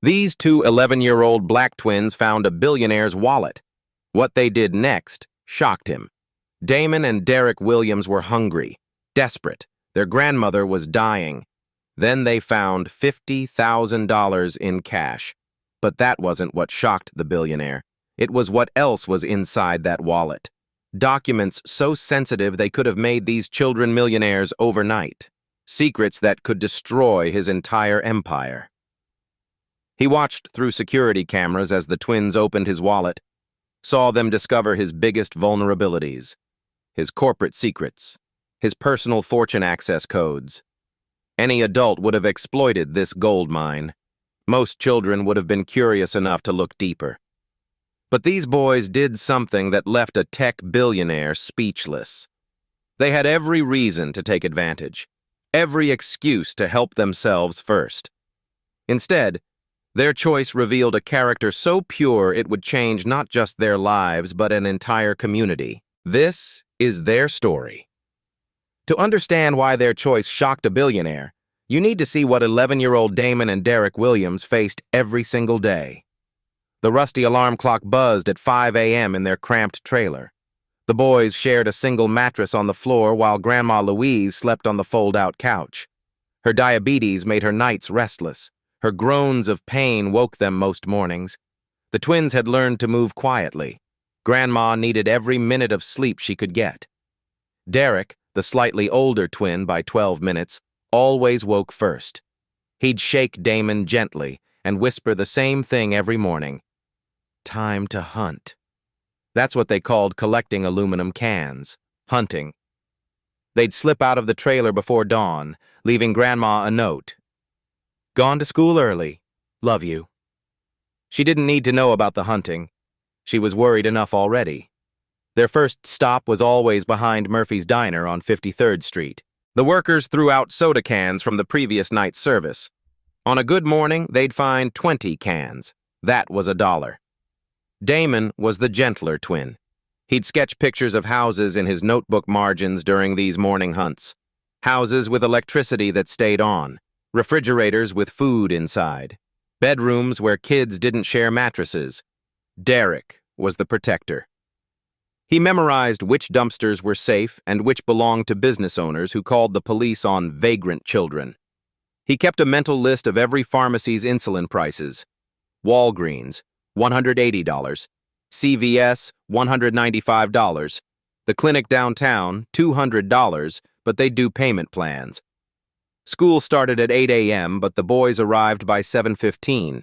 These two 11-year-old black twins found a billionaire's wallet. What they did next shocked him. Damon and Derek Williams were hungry, desperate. Their grandmother was dying. Then they found $50,000 in cash. But that wasn't what shocked the billionaire. It was what else was inside that wallet. Documents so sensitive they could have made these children millionaires overnight. Secrets that could destroy his entire empire. He watched through security cameras as the twins opened his wallet, saw them discover his biggest vulnerabilities, his corporate secrets, his personal fortune access codes. Any adult would have exploited this gold mine. Most children would have been curious enough to look deeper. But these boys did something that left a tech billionaire speechless. They had every reason to take advantage, every excuse to help themselves first. Instead, their choice revealed a character so pure it would change not just their lives but an entire community. This is their story. To understand why their choice shocked a billionaire, you need to see what 11-year-old Damon and Derek Williams faced every single day. The rusty alarm clock buzzed at 5 a.m. in their cramped trailer. The boys shared a single mattress on the floor while Grandma Louise slept on the fold-out couch. Her diabetes made her nights restless. Her groans of pain woke them most mornings. The twins had learned to move quietly. Grandma needed every minute of sleep she could get. Derek, the slightly older twin by 12 minutes, always woke first. He'd shake Damon gently and whisper the same thing every morning. Time to hunt. That's what they called collecting aluminum cans. Hunting. They'd slip out of the trailer before dawn, leaving Grandma a note. Gone to school early. Love you. She didn't need to know about the hunting. She was worried enough already. Their first stop was always behind Murphy's Diner on 53rd Street. The workers threw out soda cans from the previous night's service. On a good morning, they'd find 20 cans. That was $1. Damon was the gentler twin. He'd sketch pictures of houses in his notebook margins during these morning hunts. Houses with electricity that stayed on. Refrigerators with food inside. Bedrooms where kids didn't share mattresses. Derek was the protector. He memorized which dumpsters were safe and which belonged to business owners who called the police on vagrant children. He kept a mental list of every pharmacy's insulin prices. Walgreens, $180. CVS, $195. The clinic downtown, $200, but they do payment plans. School started at 8 a.m., but the boys arrived by 7:15.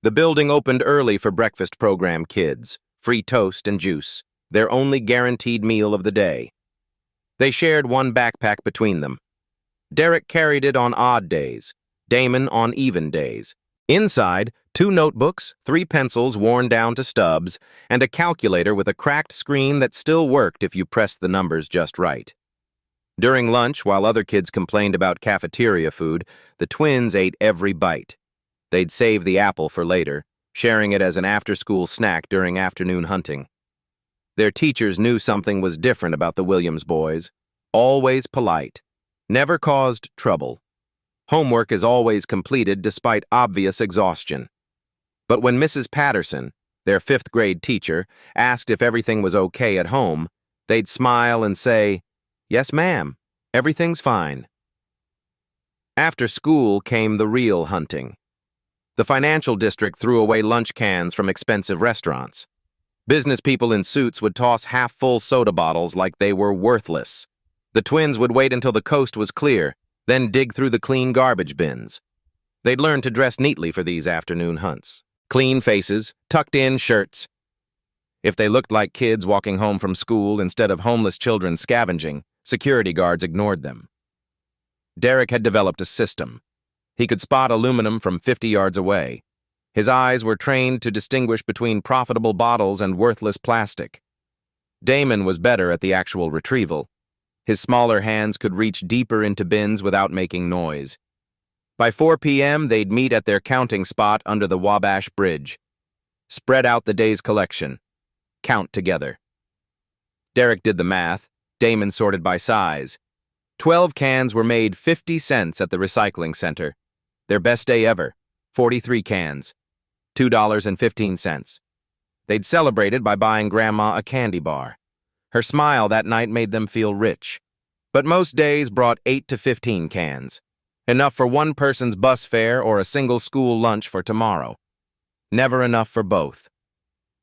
The building opened early for breakfast program kids, free toast and juice, their only guaranteed meal of the day. They shared one backpack between them. Derek carried it on odd days, Damon on even days. Inside, 2 notebooks, 3 pencils worn down to stubs, and a calculator with a cracked screen that still worked if you pressed the numbers just right. During lunch, while other kids complained about cafeteria food, the twins ate every bite. They'd save the apple for later, sharing it as an after-school snack during afternoon hunting. Their teachers knew something was different about the Williams boys. Always polite. Never caused trouble. Homework is always completed despite obvious exhaustion. But when Mrs. Patterson, their 5th grade teacher, asked if everything was okay at home, they'd smile and say, "Yes, ma'am. Everything's fine." After school came the real hunting. The financial district threw away lunch cans from expensive restaurants. Business people in suits would toss half-full soda bottles like they were worthless. The twins would wait until the coast was clear, then dig through the clean garbage bins. They'd learn to dress neatly for these afternoon hunts. Clean faces, tucked-in shirts. If they looked like kids walking home from school instead of homeless children scavenging, security guards ignored them. Derek had developed a system. He could spot aluminum from 50 yards away. His eyes were trained to distinguish between profitable bottles and worthless plastic. Damon was better at the actual retrieval. His smaller hands could reach deeper into bins without making noise. By 4 p.m., they'd meet at their counting spot under the Wabash Bridge. Spread out the day's collection. Count together. Derek did the math. Damon sorted by size. 12 cans were made 50 cents at the recycling center. Their best day ever. 43 cans, $2.15. They'd celebrated by buying Grandma a candy bar. Her smile that night made them feel rich. But most days brought 8 to 15 cans, enough for one person's bus fare or a single school lunch for tomorrow. Never enough for both.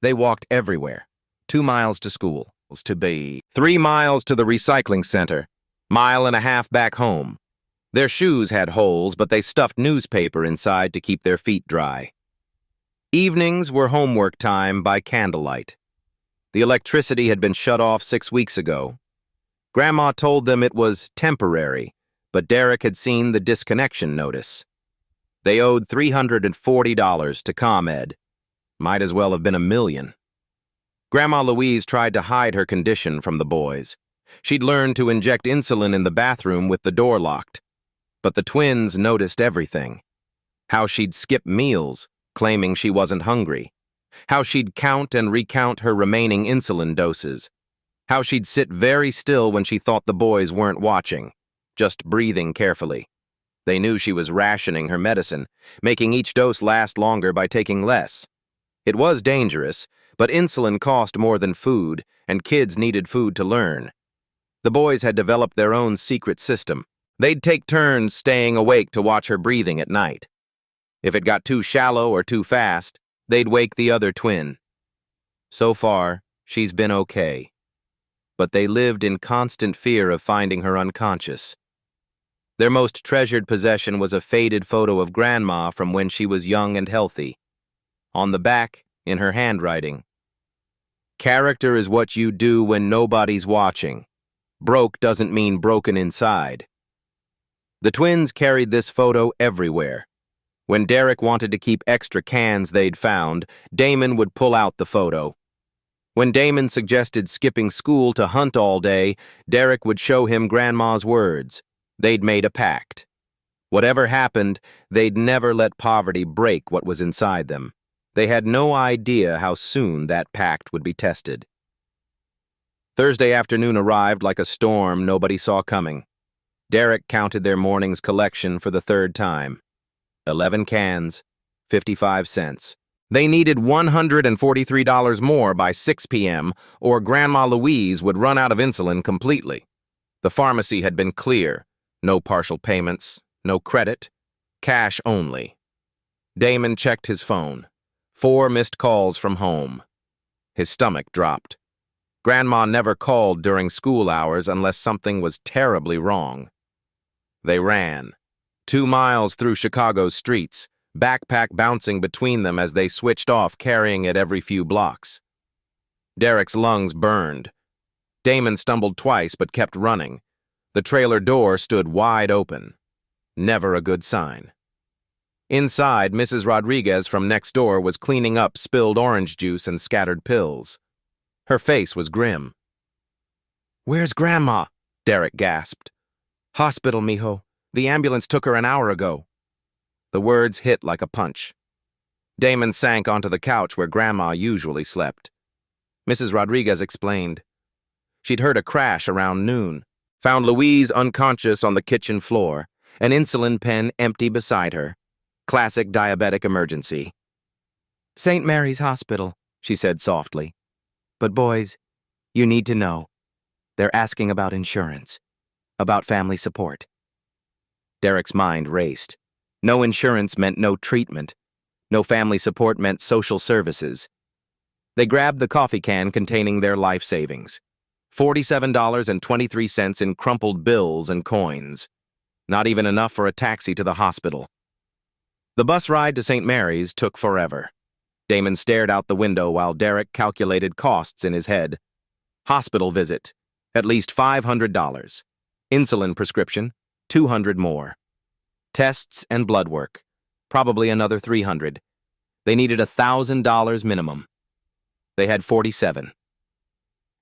They walked everywhere, 2 miles to school, to be 3 miles to the recycling center, mile and a half back home. Their shoes had holes, but they stuffed newspaper inside to keep their feet dry. Evenings were homework time by candlelight. The electricity had been shut off 6 weeks ago. Grandma told them it was temporary, but Derek had seen the disconnection notice. They owed $340 to ComEd. Might as well have been $1 million. Grandma Louise tried to hide her condition from the boys. She'd learned to inject insulin in the bathroom with the door locked. But the twins noticed everything. How she'd skip meals, claiming she wasn't hungry. How she'd count and recount her remaining insulin doses. How she'd sit very still when she thought the boys weren't watching, just breathing carefully. They knew she was rationing her medicine, making each dose last longer by taking less. It was dangerous, but insulin cost more than food, and kids needed food to learn. The boys had developed their own secret system. They'd take turns staying awake to watch her breathing at night. If it got too shallow or too fast, they'd wake the other twin. So far, she's been okay. But they lived in constant fear of finding her unconscious. Their most treasured possession was a faded photo of Grandma from when she was young and healthy. On the back, in her handwriting, "Character is what you do when nobody's watching. Broke doesn't mean broken inside." The twins carried this photo everywhere. When Derek wanted to keep extra cans they'd found, Damon would pull out the photo. When Damon suggested skipping school to hunt all day, Derek would show him Grandma's words. They'd made a pact. Whatever happened, they'd never let poverty break what was inside them. They had no idea how soon that pact would be tested. Thursday afternoon arrived like a storm nobody saw coming. Derek counted their morning's collection for the third time. 11 cans, 55 cents. They needed $143 more by 6 p.m., or Grandma Louise would run out of insulin completely. The pharmacy had been clear. No partial payments, no credit, cash only. Damon checked his phone. 4 missed calls from home. His stomach dropped. Grandma never called during school hours unless something was terribly wrong. They ran. 2 miles through Chicago's streets, backpack bouncing between them as they switched off, carrying it every few blocks. Derek's lungs burned. Damon stumbled twice but kept running. The trailer door stood wide open. Never a good sign. Inside, Mrs. Rodriguez from next door was cleaning up spilled orange juice and scattered pills. Her face was grim. "Where's Grandma?" Derek gasped. "Hospital, mijo. The ambulance took her an hour ago." The words hit like a punch. Damon sank onto the couch where Grandma usually slept. Mrs. Rodriguez explained. She'd heard a crash around noon, found Louise unconscious on the kitchen floor, an insulin pen empty beside her. Classic diabetic emergency. "St. Mary's Hospital," she said softly. "But boys, you need to know. They're asking about insurance, about family support." Derek's mind raced. No insurance meant no treatment. No family support meant social services. They grabbed the coffee can containing their life savings. $47.23 in crumpled bills and coins. Not even enough for a taxi to the hospital. The bus ride to St. Mary's took forever. Damon stared out the window while Derek calculated costs in his head. Hospital visit, at least $500. Insulin prescription, $200 more. Tests and blood work, probably another $300. They needed $1,000 minimum. They had 47.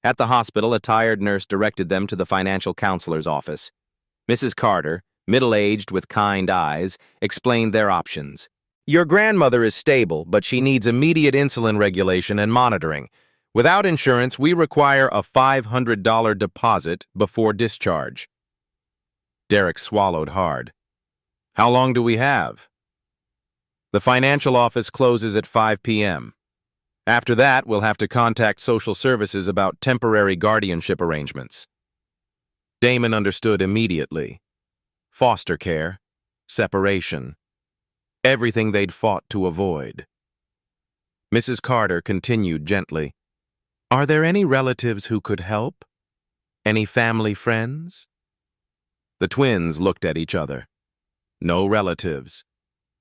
At the hospital, a tired nurse directed them to the financial counselor's office. Mrs. Carter, middle-aged with kind eyes, explained their options. "Your grandmother is stable, but she needs immediate insulin regulation and monitoring. Without insurance, we require a $500 deposit before discharge." Derek swallowed hard. "How long do we have?" The financial office closes at 5 p.m. After that, we'll have to contact social services about temporary guardianship arrangements. Damon understood immediately. Foster care, separation, everything they'd fought to avoid. Mrs. Carter continued gently, "Are there any relatives who could help? Any family friends?" The twins looked at each other. No relatives.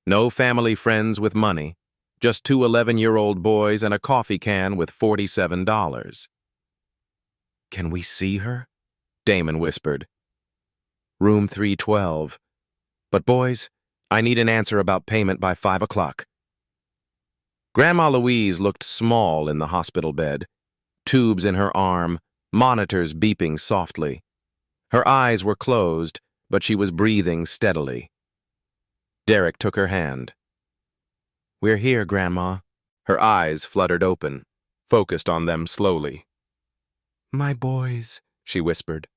No family friends with money. Just two 11-year-old boys and a coffee can with $47. "Can we see her?" Damon whispered. "Room 312. But boys, I need an answer about payment by 5 o'clock. Grandma Louise looked small in the hospital bed, tubes in her arm, monitors beeping softly. Her eyes were closed, but she was breathing steadily. Derek took her hand. "We're here, Grandma." Her eyes fluttered open, focused on them slowly. "My boys," she whispered.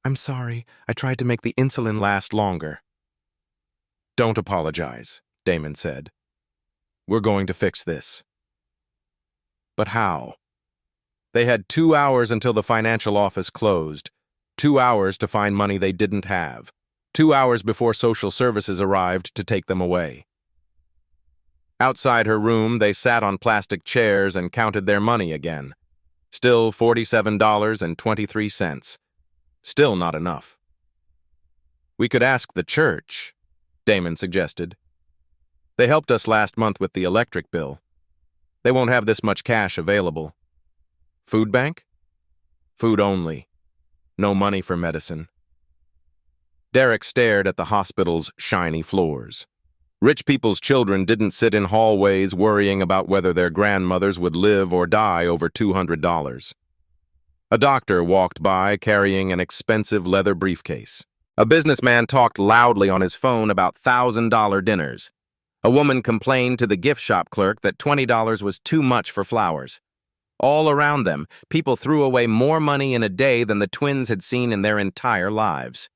"I'm sorry, I tried to make the insulin last longer." "Don't apologize," Damon said. "We're going to fix this." But how? They had 2 hours until the financial office closed, 2 hours to find money they didn't have, 2 hours before social services arrived to take them away. Outside her room, they sat on plastic chairs and counted their money again. Still $47.23. Still not enough. "We could ask the church," Damon suggested. "They helped us last month with the electric bill. They won't have this much cash available." "Food bank?" "Food only. No money for medicine." Derek stared at the hospital's shiny floors. Rich people's children didn't sit in hallways worrying about whether their grandmothers would live or die over $200. A doctor walked by carrying an expensive leather briefcase. A businessman talked loudly on his phone about $1,000 dinners. A woman complained to the gift shop clerk that $20 was too much for flowers. All around them, people threw away more money in a day than the twins had seen in their entire lives.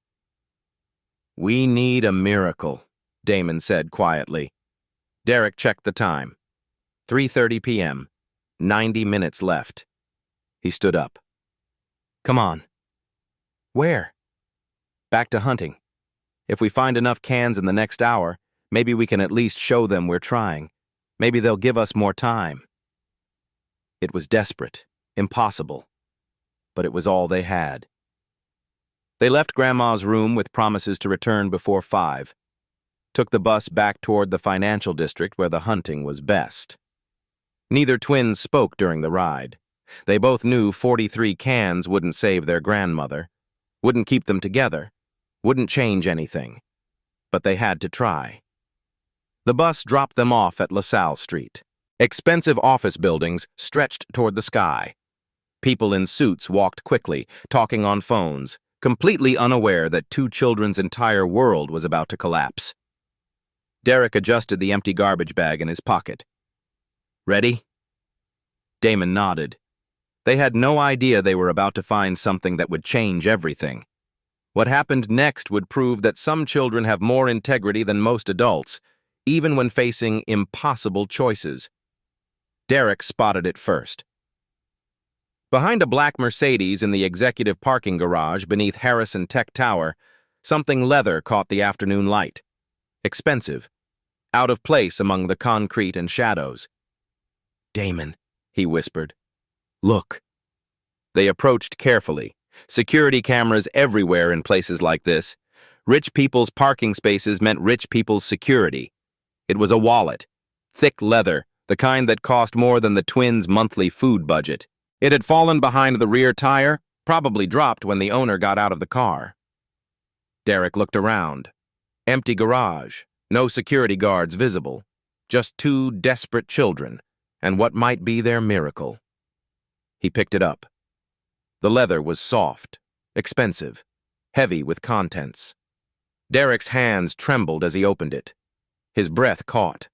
"We need a miracle," Damon said quietly. Derek checked the time. 3:30 p.m. 90 minutes left. He stood up. "Come on." "Where?" "Back to hunting. If we find enough cans in the next hour, maybe we can at least show them we're trying. Maybe they'll give us more time." It was desperate, impossible, but it was all they had. They left Grandma's room with promises to return before 5. Took the bus back toward the financial district where the hunting was best. Neither twin spoke during the ride. They both knew 43 cans wouldn't save their grandmother, wouldn't keep them together, wouldn't change anything. But they had to try. The bus dropped them off at LaSalle Street. Expensive office buildings stretched toward the sky. People in suits walked quickly, talking on phones, completely unaware that two children's entire world was about to collapse. Derek adjusted the empty garbage bag in his pocket. "Ready?" Damon nodded. They had no idea they were about to find something that would change everything. What happened next would prove that some children have more integrity than most adults, even when facing impossible choices. Derek spotted it first. Behind a black Mercedes in the executive parking garage beneath Harrison Tech Tower, something leather caught the afternoon light. Expensive. Out of place among the concrete and shadows. "Damon," he whispered. "Look." They approached carefully. Security cameras everywhere in places like this. Rich people's parking spaces meant rich people's security. It was a wallet. Thick leather, the kind that cost more than the twins' monthly food budget. It had fallen behind the rear tire, probably dropped when the owner got out of the car. Derek looked around. Empty garage, no security guards visible. Just two desperate children, and what might be their miracle. He picked it up. The leather was soft, expensive, heavy with contents. Derek's hands trembled as he opened it. His breath caught.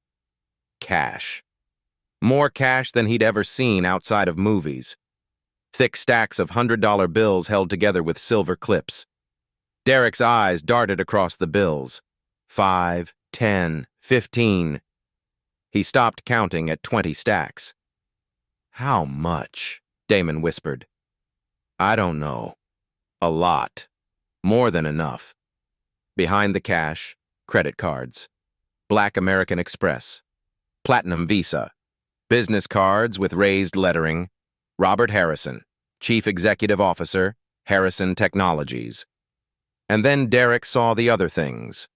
Cash. More cash than he'd ever seen outside of movies. Thick stacks of $100 bills held together with silver clips. Derek's eyes darted across the bills. 5, 10, 15. He stopped counting at 20 stacks. "How much?" Damon whispered. "I don't know. A lot. More than enough." Behind the cash, credit cards. Black American Express. Platinum Visa. Business cards with raised lettering. Robert Harrison, Chief Executive Officer, Harrison Technologies. And then Derek saw the other things.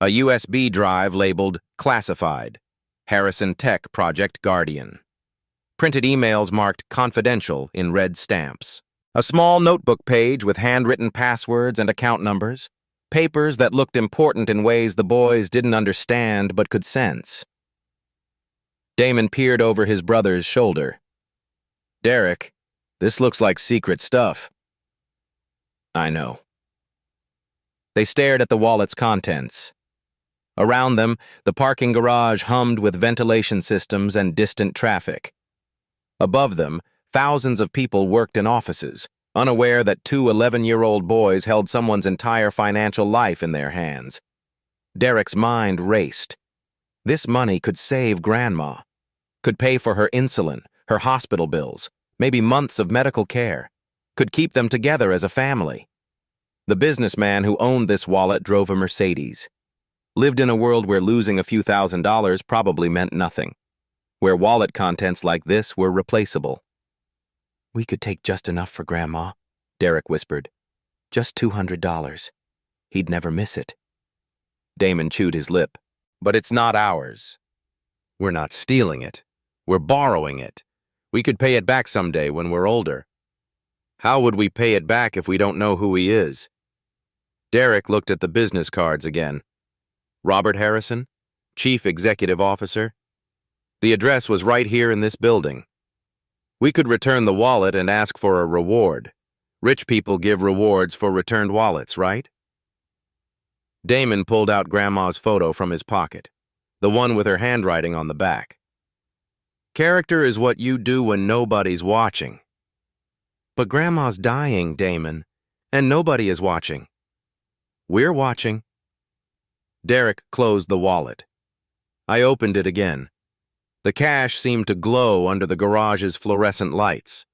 A USB drive labeled Classified. Harrison Tech Project Guardian. Printed emails marked Confidential in red stamps. A small notebook page with handwritten passwords and account numbers. Papers that looked important in ways the boys didn't understand but could sense. Damon peered over his brother's shoulder. "Derek, this looks like secret stuff." "I know." They stared at the wallet's contents. Around them, the parking garage hummed with ventilation systems and distant traffic. Above them, thousands of people worked in offices, unaware that two 11-year-old boys held someone's entire financial life in their hands. Derek's mind raced. This money could save Grandma, could pay for her insulin, her hospital bills, maybe months of medical care, could keep them together as a family. The businessman who owned this wallet drove a Mercedes, lived in a world where losing a few $1,000s probably meant nothing, where wallet contents like this were replaceable. "We could take just enough for Grandma," Derek whispered. "Just $200. He'd never miss it." Damon chewed his lip. "But it's not ours. We're not stealing it. We're borrowing it. We could pay it back someday when we're older." "How would we pay it back if we don't know who he is?" Derek looked at the business cards again. Robert Harrison, Chief Executive Officer. The address was right here in this building. We could return the wallet and ask for a reward. Rich people give rewards for returned wallets, right? Damon pulled out Grandma's photo from his pocket, the one with her handwriting on the back. "Character is what you do when nobody's watching." "But Grandma's dying, Damon, and nobody is watching." "We're watching." Derek closed the wallet. I opened it again. The cash seemed to glow under the garage's fluorescent lights.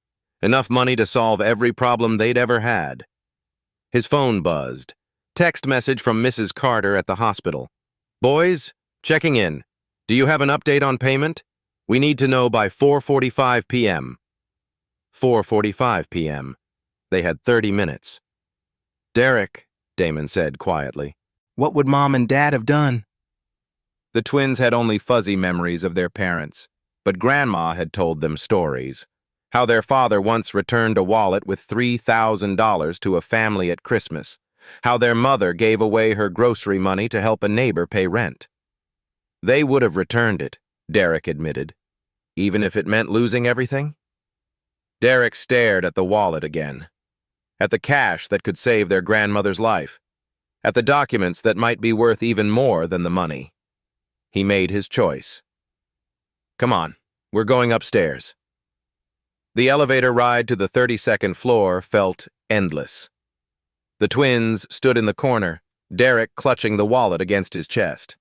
Enough money to solve every problem they'd ever had. His phone buzzed. Text message from Mrs. Carter at the hospital. "Boys, checking in. Do you have an update on payment? We need to know by 4:45 p.m. 4:45 p.m. They had 30 minutes. "Derek," Damon said quietly, "what would Mom and Dad have done?" The twins had only fuzzy memories of their parents, but Grandma had told them stories. How their father once returned a wallet with $3,000 to a family at Christmas. How their mother gave away her grocery money to help a neighbor pay rent. They would have returned it, Derek admitted, even if it meant losing everything. Derek stared at the wallet again, at the cash that could save their grandmother's life, at the documents that might be worth even more than the money. He made his choice. "Come on, we're going upstairs." The elevator ride to the 32nd floor felt endless. The twins stood in the corner, Derek clutching the wallet against his chest.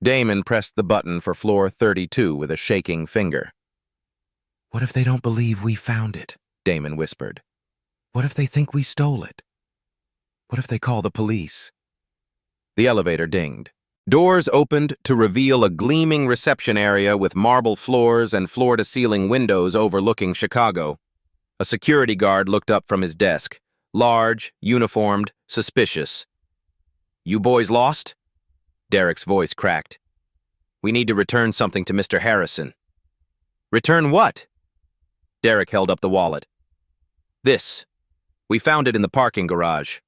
Damon pressed the button for floor 32 with a shaking finger. "What if they don't believe we found it?" Damon whispered. "What if they think we stole it? What if they call the police?" The elevator dinged. Doors opened to reveal a gleaming reception area with marble floors and floor-to-ceiling windows overlooking Chicago. A security guard looked up from his desk, large, uniformed, suspicious. "You boys lost?" Derek's voice cracked. "We need to return something to Mr. Harrison." "Return what?" Derek held up the wallet. "This. We found it in the parking garage."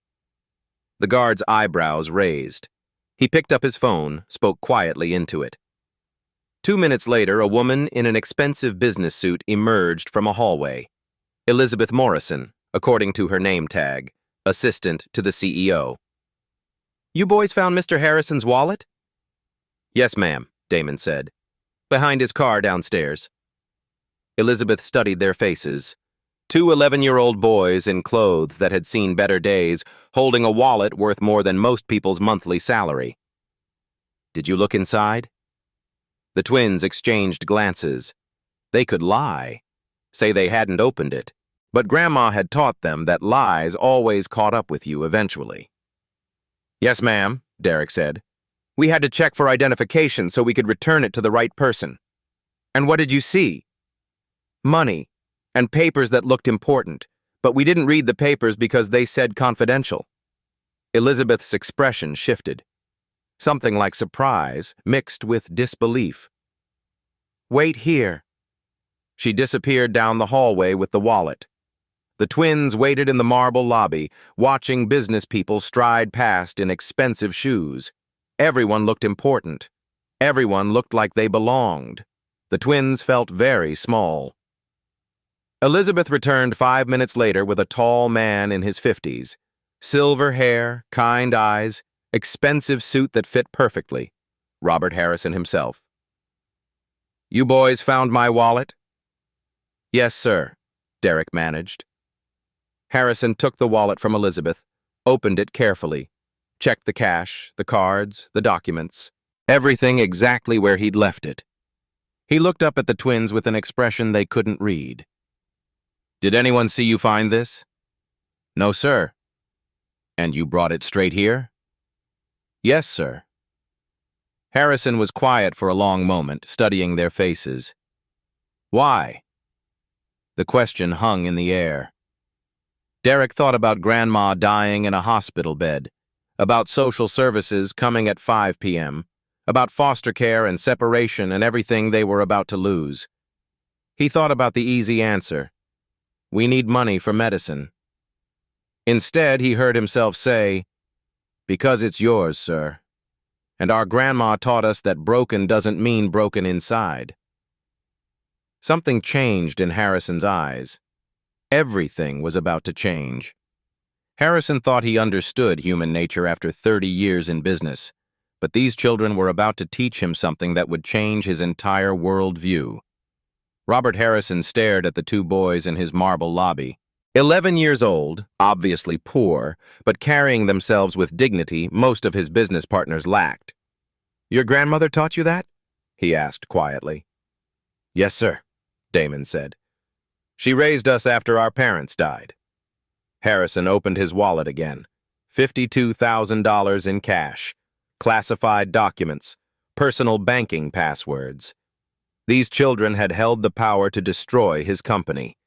The guard's eyebrows raised. He picked up his phone, spoke quietly into it. 2 minutes later, a woman in an expensive business suit emerged from a hallway. Elizabeth Morrison, according to her name tag, assistant to the CEO. "You boys found Mr. Harrison's wallet?" "Yes, ma'am," Damon said. "Behind his car downstairs." Elizabeth studied their faces. Two 11-year-old boys in clothes that had seen better days, holding a wallet worth more than most people's monthly salary. "Did you look inside?" The twins exchanged glances. They could lie, say they hadn't opened it, but Grandma had taught them that lies always caught up with you eventually. "Yes, ma'am," Derek said. "We had to check for identification so we could return it to the right person." "And what did you see?" "Money, and papers that looked important, but we didn't read the papers because they said confidential." Elizabeth's expression shifted. Something like surprise mixed with disbelief. "Wait here." She disappeared down the hallway with the wallet. The twins waited in the marble lobby, watching business people stride past in expensive shoes. Everyone looked important. Everyone looked like they belonged. The twins felt very small. Elizabeth returned 5 minutes later with a tall man in his 50s. Silver hair, kind eyes, expensive suit that fit perfectly. Robert Harrison himself. "You boys found my wallet?" "Yes, sir," Derek managed. Harrison took the wallet from Elizabeth, opened it carefully, checked the cash, the cards, the documents, everything exactly where he'd left it. He looked up at the twins with an expression they couldn't read. "Did anyone see you find this?" "No, sir." "And you brought it straight here?" "Yes, sir." Harrison was quiet for a long moment, studying their faces. "Why?" The question hung in the air. Derek thought about Grandma dying in a hospital bed, about social services coming at 5 p.m., about foster care and separation and everything they were about to lose. He thought about the easy answer. "We need money for medicine." Instead, he heard himself say, "Because it's yours, sir. And our grandma taught us that broken doesn't mean broken inside." Something changed in Harrison's eyes. Everything was about to change. Harrison thought he understood human nature after 30 years in business, but these children were about to teach him something that would change his entire worldview. Robert Harrison stared at the two boys in his marble lobby. 11 years old, obviously poor, but carrying themselves with dignity most of his business partners lacked. "Your grandmother taught you that?" he asked quietly. "Yes, sir," Damon said. "She raised us after our parents died." Harrison opened his wallet again. $52,000 in cash, classified documents, personal banking passwords. These children had held the power to destroy his company.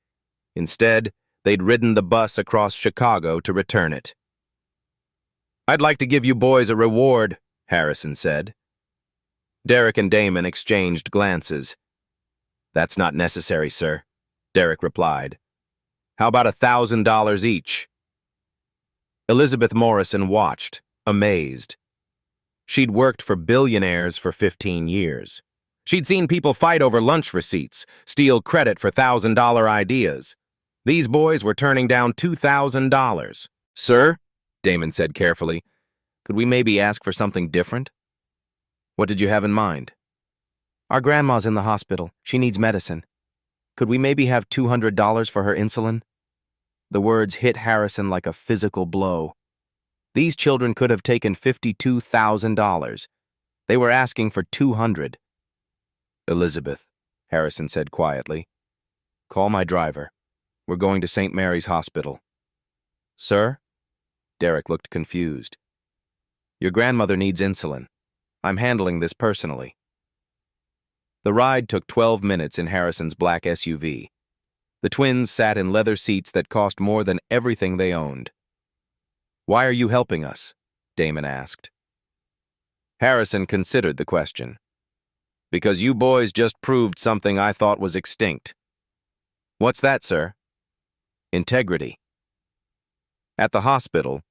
Instead, they'd ridden the bus across Chicago to return it. "I'd like to give you boys a reward," Harrison said. Derek and Damon exchanged glances. "That's not necessary, sir," Derek replied. "How about $1,000 each?" Elizabeth Morrison watched, amazed. She'd worked for billionaires for 15 years. She'd seen people fight over lunch receipts, steal credit for $1,000 ideas. These boys were turning down $2,000. "Sir," Damon said carefully, "could we maybe ask for something different?" "What did you have in mind?" "Our grandma's in the hospital. She needs medicine. Could we maybe have $200 for her insulin?" The words hit Harrison like a physical blow. These children could have taken $52,000. They were asking for $200. "Elizabeth," Harrison said quietly, "call my driver. We're going to St. Mary's Hospital." "Sir?" Derek looked confused. "Your grandmother needs insulin. I'm handling this personally." The ride took 12 minutes in Harrison's black SUV. The twins sat in leather seats that cost more than everything they owned. "Why are you helping us?" Damon asked. Harrison considered the question. "Because you boys just proved something I thought was extinct." "What's that, sir?" "Integrity." At the hospital,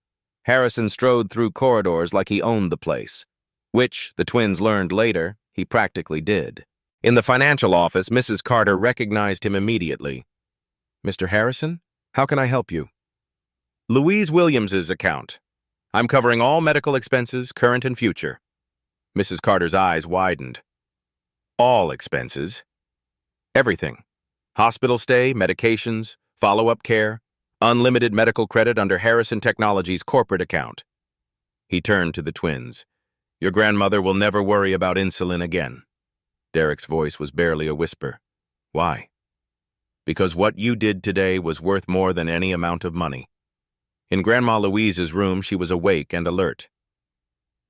Harrison strode through corridors like he owned the place, which, the twins learned later, he practically did. In the financial office, Mrs. Carter recognized him immediately. "Mr. Harrison, how can I help you?" "Louise Williams's account. I'm covering all medical expenses, current and future." Mrs. Carter's eyes widened. "All expenses?" "Everything. Hospital stay, medications, follow-up care, unlimited medical credit under Harrison Technologies' corporate account." He turned to the twins. "Your grandmother will never worry about insulin again." Derek's voice was barely a whisper. Why? Because what you did today was worth more than any amount of money. In Grandma Louise's room, she was awake and alert.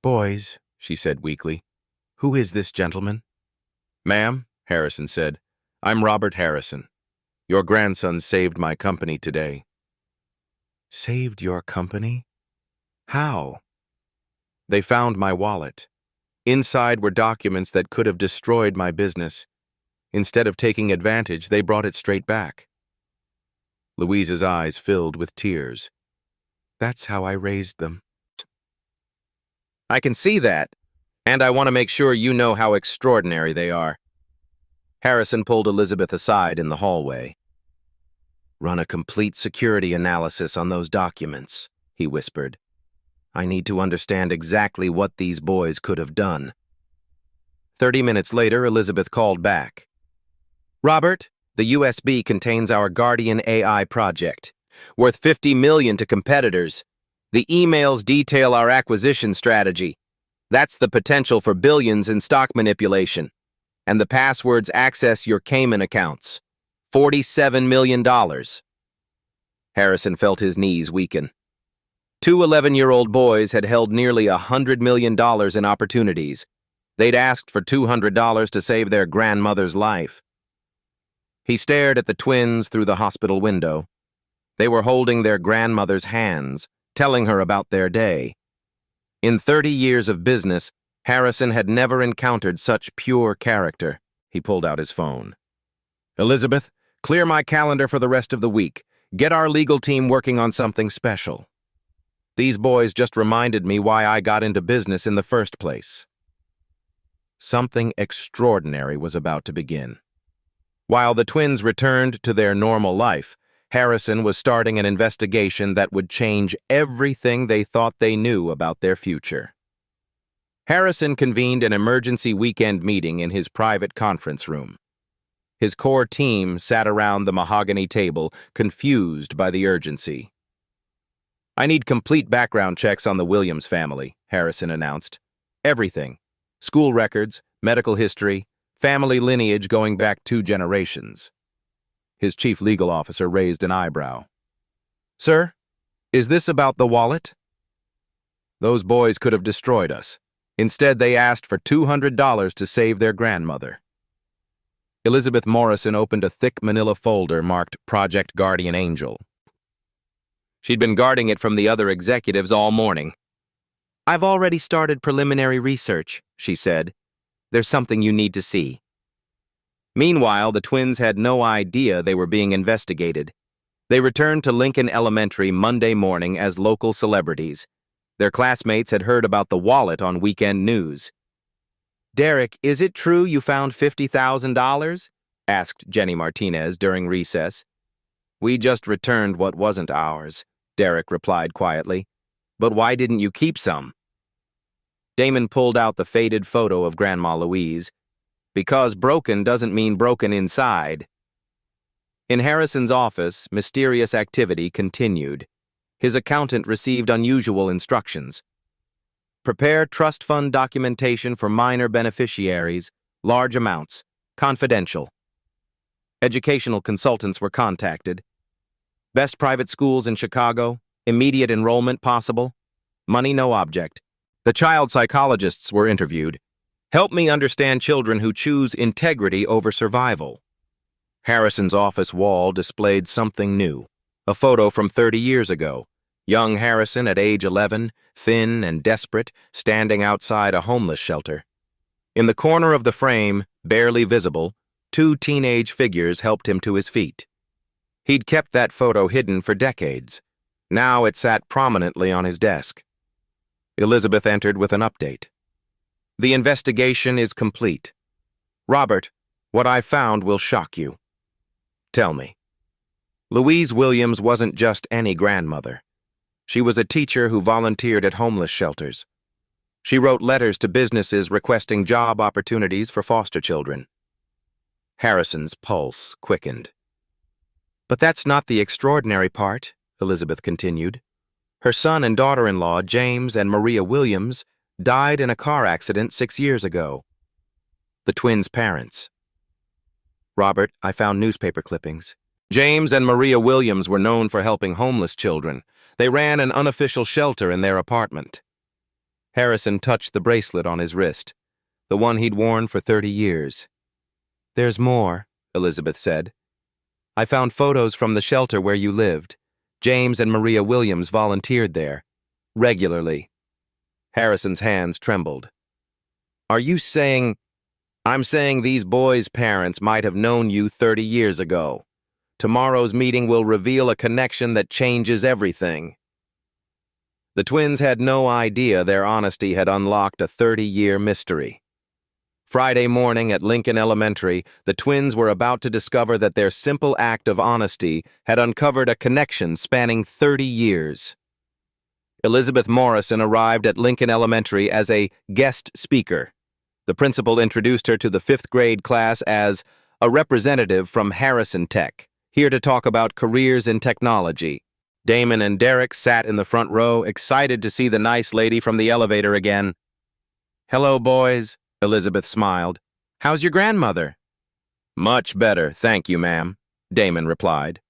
Boys, she said weakly, who is this gentleman? Ma'am, Harrison said, I'm Robert Harrison. Your grandson saved my company today. Saved your company? How? They found my wallet. Inside were documents that could have destroyed my business. Instead of taking advantage, they brought it straight back. Louise's eyes filled with tears. That's how I raised them. I can see that, and I want to make sure you know how extraordinary they are. Harrison pulled Elizabeth aside in the hallway. Run a complete security analysis on those documents, he whispered. I need to understand exactly what these boys could have done. 30 minutes later, Elizabeth called back. Robert, the USB contains our Guardian AI project, worth $50 million to competitors. The emails detail our acquisition strategy. That's the potential for billions in stock manipulation. And the passwords access your Cayman accounts. $47 million. Harrison felt his knees weaken. Two 11-year-old boys had held nearly $100 million in opportunities. They'd asked for $200 to save their grandmother's life. He stared at the twins through the hospital window. They were holding their grandmother's hands, telling her about their day. In 30 years of business, Harrison had never encountered such pure character. He pulled out his phone. Elizabeth, clear my calendar for the rest of the week. Get our legal team working on something special. These boys just reminded me why I got into business in the first place. Something extraordinary was about to begin. While the twins returned to their normal life, Harrison was starting an investigation that would change everything they thought they knew about their future. Harrison convened an emergency weekend meeting in his private conference room. His core team sat around the mahogany table, confused by the urgency. I need complete background checks on the Williams family, Harrison announced. Everything. School records, medical history, family lineage going back 2 generations. His chief legal officer raised an eyebrow. Sir, is this about the wallet? Those boys could have destroyed us. Instead, they asked for $200 to save their grandmother. Elizabeth Morrison opened a thick manila folder marked Project Guardian Angel. She'd been guarding it from the other executives all morning. I've already started preliminary research, she said. There's something you need to see. Meanwhile, the twins had no idea they were being investigated. They returned to Lincoln Elementary Monday morning as local celebrities. Their classmates had heard about the wallet on weekend news. Derek, is it true you found $50,000? Asked Jenny Martinez during recess. We just returned what wasn't ours, Derek replied quietly. But why didn't you keep some? Damon pulled out the faded photo of Grandma Louise. Because broken doesn't mean broken inside. In Harrison's office, mysterious activity continued. His accountant received unusual instructions. Prepare trust fund documentation for minor beneficiaries, large amounts, confidential. Educational consultants were contacted. Best private schools in Chicago, immediate enrollment possible, money no object. The child psychologists were interviewed. Help me understand children who choose integrity over survival. Harrison's office wall displayed something new, a photo from 30 years ago. Young Harrison at age 11, thin and desperate, standing outside a homeless shelter. In the corner of the frame, barely visible, 2 teenage figures helped him to his feet. He'd kept that photo hidden for decades. Now it sat prominently on his desk. Elizabeth entered with an update. The investigation is complete. Robert, what I found will shock you. Tell me. Louise Williams wasn't just any grandmother. She was a teacher who volunteered at homeless shelters. She wrote letters to businesses requesting job opportunities for foster children. Harrison's pulse quickened. But that's not the extraordinary part, Elizabeth continued. Her son and daughter-in-law, James and Maria Williams, died in a car accident 6 years ago. The twins' parents. Robert, I found newspaper clippings. James and Maria Williams were known for helping homeless children. They ran an unofficial shelter in their apartment. Harrison touched the bracelet on his wrist, the one he'd worn for 30 years. There's more, Elizabeth said. I found photos from the shelter where you lived. James and Maria Williams volunteered there, regularly. Harrison's hands trembled. Are you saying... I'm saying these boys' parents might have known you 30 years ago. Tomorrow's meeting will reveal a connection that changes everything. The twins had no idea their honesty had unlocked a 30-year mystery. Friday morning at Lincoln Elementary, the twins were about to discover that their simple act of honesty had uncovered a connection spanning 30 years. Elizabeth Morrison arrived at Lincoln Elementary as a guest speaker. The principal introduced her to the 5th grade class as a representative from Harrison Tech, here to talk about careers in technology. Damon and Derek sat in the front row, excited to see the nice lady from the elevator again. Hello, boys, Elizabeth smiled. How's your grandmother? Much better, thank you, ma'am, Damon replied.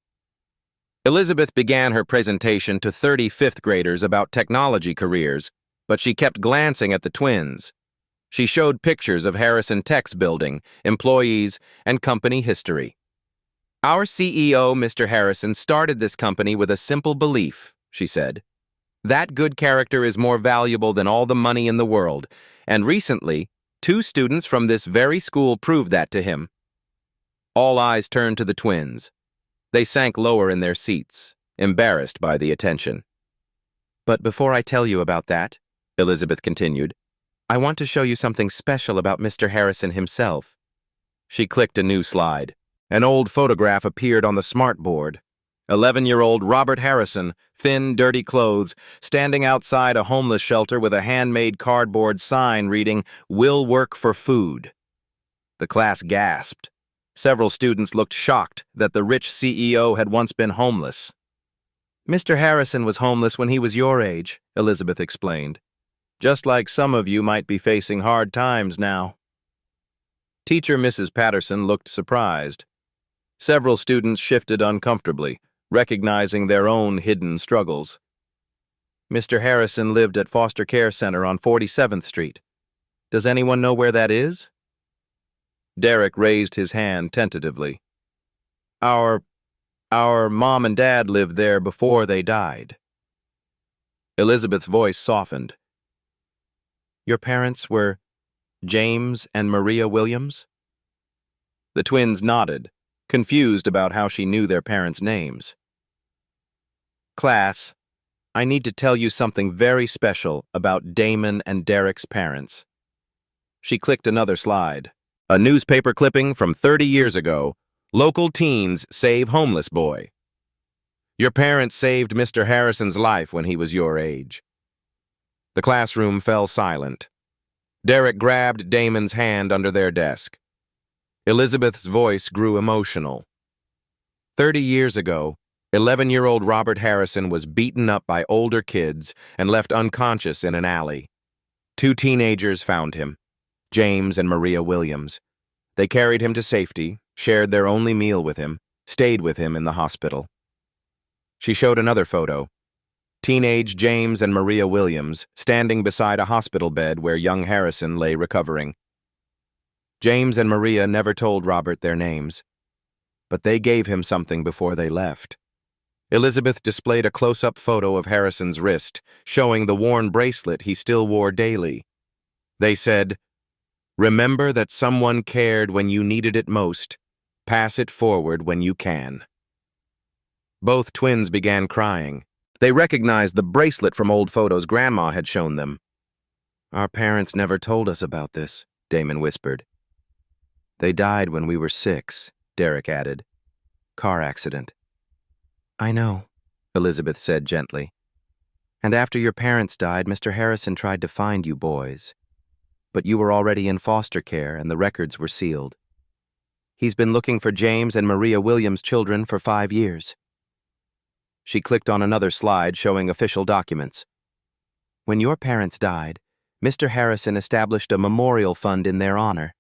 Elizabeth began her presentation to 30 5th graders about technology careers, but she kept glancing at the twins. She showed pictures of Harrison Tech's building, employees, and company history. Our CEO, Mr. Harrison, started this company with a simple belief, she said. That good character is more valuable than all the money in the world, and recently, 2 students from this very school proved that to him. All eyes turned to the twins. They sank lower in their seats, embarrassed by the attention. But before I tell you about that, Elizabeth continued, I want to show you something special about Mr. Harrison himself. She clicked a new slide. An old photograph appeared on the smartboard. 11-year-old Robert Harrison, thin, dirty clothes, standing outside a homeless shelter with a handmade cardboard sign reading, "Will work for food." The class gasped. Several students looked shocked that the rich CEO had once been homeless. Mr. Harrison was homeless when he was your age, Elizabeth explained. Just like some of you might be facing hard times now. Teacher Mrs. Patterson looked surprised. Several students shifted uncomfortably, recognizing their own hidden struggles. Mr. Harrison lived at Foster Care Center on 47th Street. Does anyone know where that is? Derek raised his hand tentatively. Our mom and dad lived there before they died. Elizabeth's voice softened. Your parents were James and Maria Williams? The twins nodded, confused about how she knew their parents' names. Class, I need to tell you something very special about Damon and Derek's parents. She clicked another slide. A newspaper clipping from 30 years ago. Local teens save homeless boy. Your parents saved Mr. Harrison's life when he was your age. The classroom fell silent. Derek grabbed Damon's hand under their desk. Elizabeth's voice grew emotional. 30 years ago, 11-year-old Robert Harrison was beaten up by older kids and left unconscious in an alley. 2 teenagers found him, James and Maria Williams. They carried him to safety, shared their only meal with him, stayed with him in the hospital. She showed another photo. Teenage James and Maria Williams standing beside a hospital bed where young Harrison lay recovering. James and Maria never told Robert their names, but they gave him something before they left. Elizabeth displayed a close-up photo of Harrison's wrist, showing the worn bracelet he still wore daily. They said, "Remember that someone cared when you needed it most. Pass it forward when you can." Both twins began crying. They recognized the bracelet from old photos Grandma had shown them. Our parents never told us about this, Damon whispered. They died when we were 6, Derek added. Car accident. I know, Elizabeth said gently. And after your parents died, Mr. Harrison tried to find you boys. But you were already in foster care and the records were sealed. He's been looking for James and Maria Williams' children for 5 years. She clicked on another slide showing official documents. When your parents died, Mr. Harrison established a memorial fund in their honor.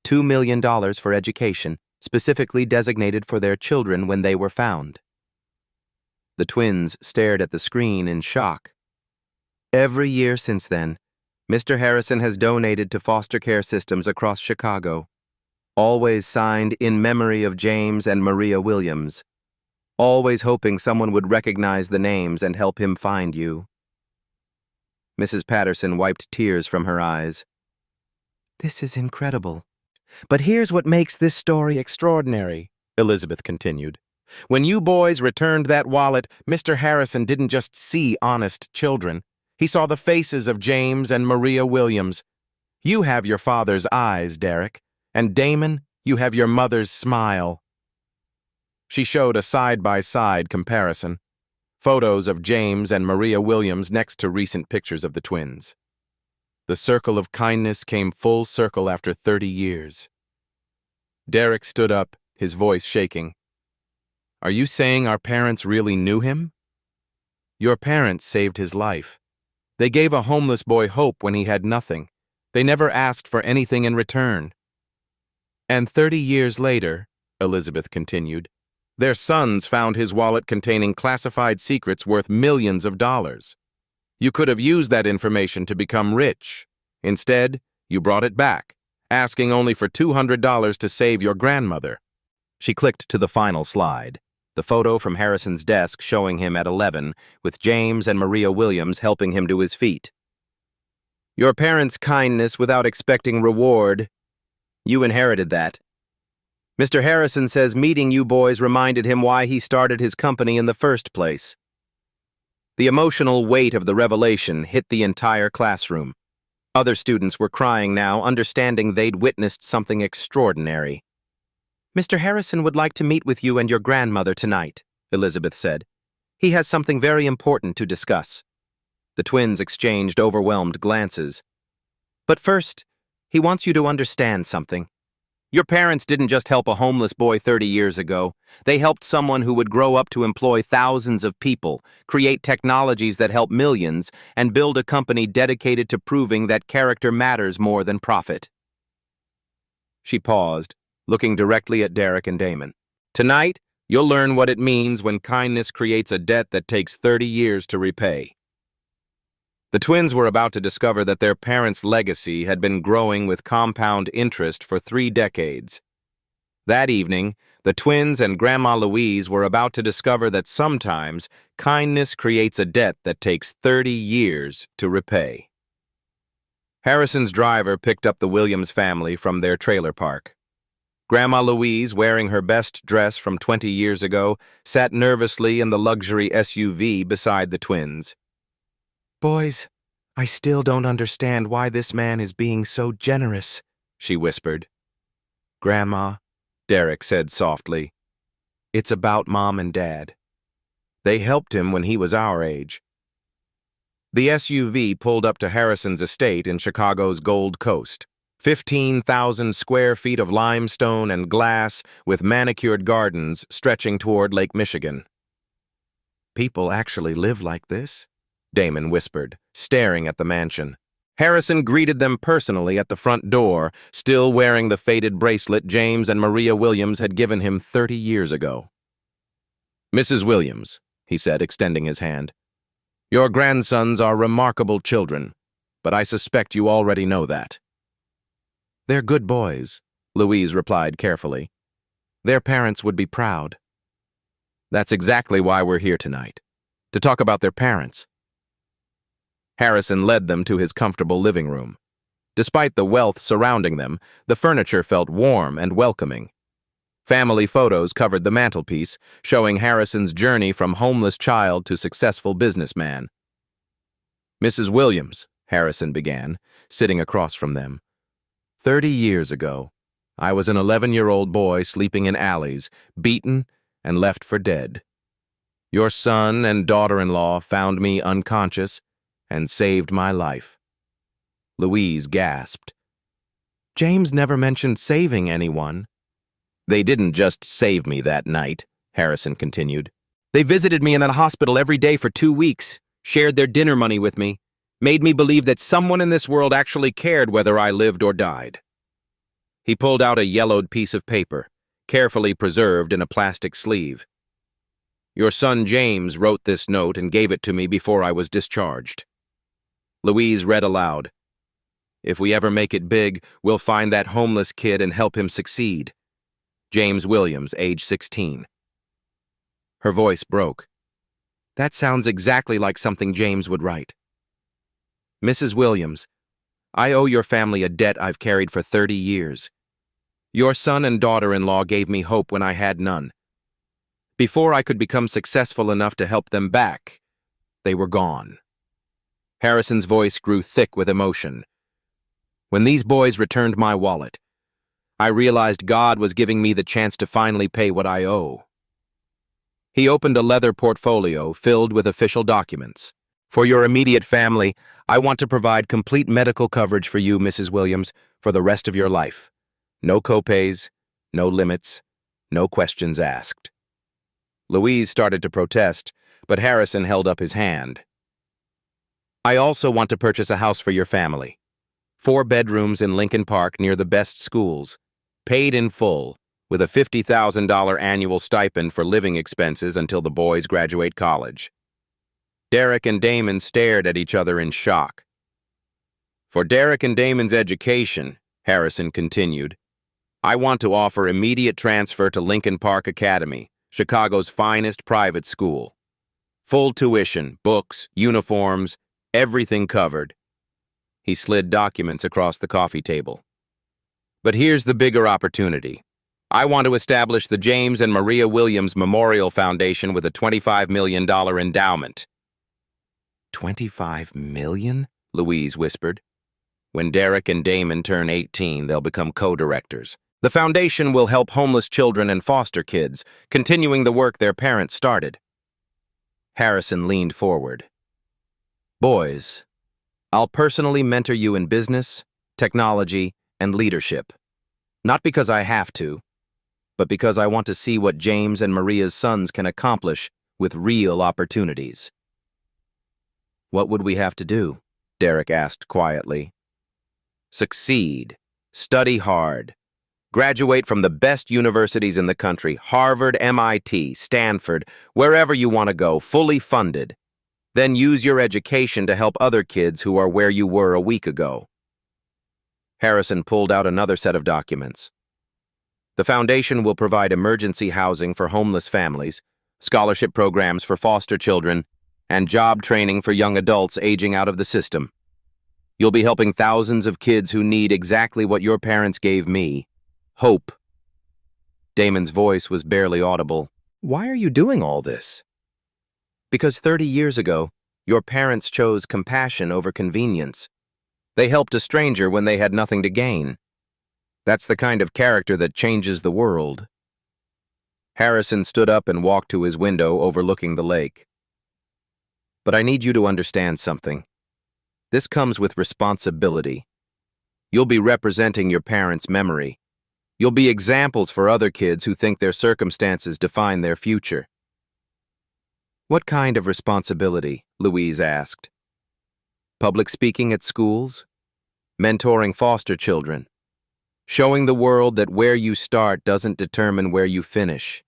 $2 million for education, specifically designated for their children when they were found. The twins stared at the screen in shock. Every year since then, Mr. Harrison has donated to foster care systems across Chicago, always signed in memory of James and Maria Williams, always hoping someone would recognize the names and help him find you. Mrs. Patterson wiped tears from her eyes. This is incredible. But here's what makes this story extraordinary, Elizabeth continued. When you boys returned that wallet, Mr. Harrison didn't just see honest children. He saw the faces of James and Maria Williams. You have your father's eyes, Derek, and Damon, you have your mother's smile. She showed a side-by-side comparison, photos of James and Maria Williams next to recent pictures of the twins. The circle of kindness came full circle after 30 years. Derek stood up, his voice shaking. Are you saying our parents really knew him? Your parents saved his life. They gave a homeless boy hope when he had nothing. They never asked for anything in return. And 30 years later, Elizabeth continued, their sons found his wallet containing classified secrets worth millions of dollars. You could have used that information to become rich. Instead, you brought it back, asking only for $200 to save your grandmother. She clicked to the final slide, the photo from Harrison's desk showing him at 11, with James and Maria Williams helping him to his feet. Your parents' kindness without expecting reward. You inherited that. Mr. Harrison says meeting you boys reminded him why he started his company in the first place. The emotional weight of the revelation hit the entire classroom. Other students were crying now, understanding they'd witnessed something extraordinary. Mr. Harrison would like to meet with you and your grandmother tonight, Elizabeth said. He has something very important to discuss. The twins exchanged overwhelmed glances. But first, he wants you to understand something. Your parents didn't just help a homeless boy 30 years ago. They helped someone who would grow up to employ thousands of people, create technologies that help millions, and build a company dedicated to proving that character matters more than profit. She paused, looking directly at Derek and Damon. Tonight, you'll learn what it means when kindness creates a debt that takes 30 years to repay. The twins were about to discover that their parents' legacy had been growing with compound interest for 3 decades. That evening, the twins and Grandma Louise were about to discover that sometimes kindness creates a debt that takes 30 years to repay. Harrison's driver picked up the Williams family from their trailer park. Grandma Louise, wearing her best dress from 20 years ago, sat nervously in the luxury SUV beside the twins. Boys, I still don't understand why this man is being so generous, she whispered. Grandma, Derek said softly, it's about Mom and Dad. They helped him when he was our age. The SUV pulled up to Harrison's estate in Chicago's Gold Coast. 15,000 square feet of limestone and glass with manicured gardens stretching toward Lake Michigan. People actually live like this? Damon whispered, staring at the mansion. Harrison greeted them personally at the front door, still wearing the faded bracelet James and Maria Williams had given him 30 years ago. Mrs. Williams, he said, extending his hand, your grandsons are remarkable children, but I suspect you already know that. They're good boys, Louise replied carefully. Their parents would be proud. That's exactly why we're here tonight, to talk about their parents. Harrison led them to his comfortable living room. Despite the wealth surrounding them, the furniture felt warm and welcoming. Family photos covered the mantelpiece, showing Harrison's journey from homeless child to successful businessman. Mrs. Williams, Harrison began, sitting across from them. 30 years ago, I was an 11-year-old boy sleeping in alleys, beaten and left for dead. Your son and daughter-in-law found me unconscious and saved my life. Louise gasped. James never mentioned saving anyone. They didn't just save me that night, Harrison continued. They visited me in the hospital every day for 2 weeks, shared their dinner money with me, made me believe that someone in this world actually cared whether I lived or died. He pulled out a yellowed piece of paper, carefully preserved in a plastic sleeve. Your son James wrote this note and gave it to me before I was discharged. Louise read aloud. If we ever make it big, we'll find that homeless kid and help him succeed. James Williams, age 16. Her voice broke. That sounds exactly like something James would write. Mrs. Williams, I owe your family a debt I've carried for 30 years. Your son and daughter-in-law gave me hope when I had none. Before I could become successful enough to help them back, they were gone. Harrison's voice grew thick with emotion. When these boys returned my wallet, I realized God was giving me the chance to finally pay what I owe. He opened a leather portfolio filled with official documents. For your immediate family, I want to provide complete medical coverage for you, Mrs. Williams, for the rest of your life. No copays, no limits, no questions asked. Louise started to protest, but Harrison held up his hand. I also want to purchase a house for your family. 4 bedrooms in Lincoln Park near the best schools, paid in full, with a $50,000 annual stipend for living expenses until the boys graduate college. Derek and Damon stared at each other in shock. For Derek and Damon's education, Harrison continued, I want to offer immediate transfer to Lincoln Park Academy, Chicago's finest private school. Full tuition, books, uniforms, everything covered. He slid documents across the coffee table. But here's the bigger opportunity. I want to establish the James and Maria Williams Memorial Foundation with a $25 million endowment. $25 million? Louise whispered. When Derek and Damon turn 18, they'll become co-directors. The foundation will help homeless children and foster kids, continuing the work their parents started. Harrison leaned forward. Boys, I'll personally mentor you in business, technology, and leadership. Not because I have to, but because I want to see what James and Maria's sons can accomplish with real opportunities. What would we have to do? Derek asked quietly. Succeed. Study hard. Graduate from the best universities in the country, Harvard, MIT, Stanford, wherever you want to go, fully funded. Then use your education to help other kids who are where you were a week ago. Harrison pulled out another set of documents. The foundation will provide emergency housing for homeless families, scholarship programs for foster children, and job training for young adults aging out of the system. You'll be helping thousands of kids who need exactly what your parents gave me, hope. Damon's voice was barely audible. Why are you doing all this? Because 30 years ago, your parents chose compassion over convenience. They helped a stranger when they had nothing to gain. That's the kind of character that changes the world. Harrison stood up and walked to his window overlooking the lake. But I need you to understand something. This comes with responsibility. You'll be representing your parents' memory. You'll be examples for other kids who think their circumstances define their future. What kind of responsibility? Louise asked. Public speaking at schools? Mentoring foster children? Showing the world that where you start doesn't determine where you finish.